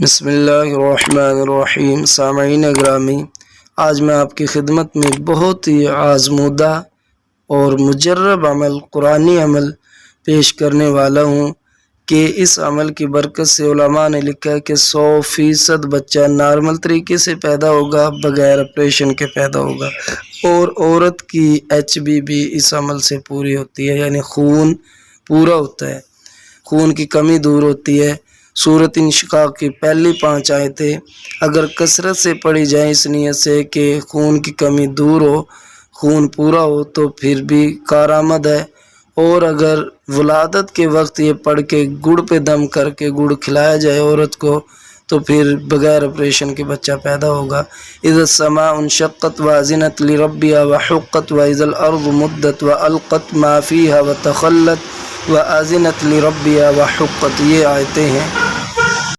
बिस्मिल्लाहिर्रहमानिर्रहीम। सामईन ग्रामी, आज मैं आपकी खिदमत में एक बहुत ही आज़मूदा और मुजर्रब अमल, कुरानी अमल पेश करने वाला हूँ कि इस अमल की बरकत से उलमा ने लिखा है कि 100% बच्चा नॉर्मल तरीके से पैदा होगा, बग़ैर ऑपरेशन के पैदा होगा। और औरत की HB भी इस अमल से पूरी होती है, यानी खून पूरा होता है, खून की कमी दूर होती है। सूरत इंशिकाक की पहली 5 आयतें अगर कसरत से पढ़ी जाए इस नीयत से कि खून की कमी दूर हो, खून पूरा हो, तो फिर भी कारामद है। और अगर वलादत के वक्त ये पढ़ के गुड़ पे दम करके गुड़ खिलाया जाए औरत को, तो फिर बग़ैर ऑपरेशन के बच्चा पैदा होगा। इज़ा समाउ इंशक़्क़त व अज़िनत लिरब्बिहा व हुक़्क़त व इज़ल अर्ज़ु मुद्दत व अलक़त मा फ़ीहा व तख़ल्लत व अज़िनत लिरब्बिहा व हुक़्क़त, ये आयतें हैं।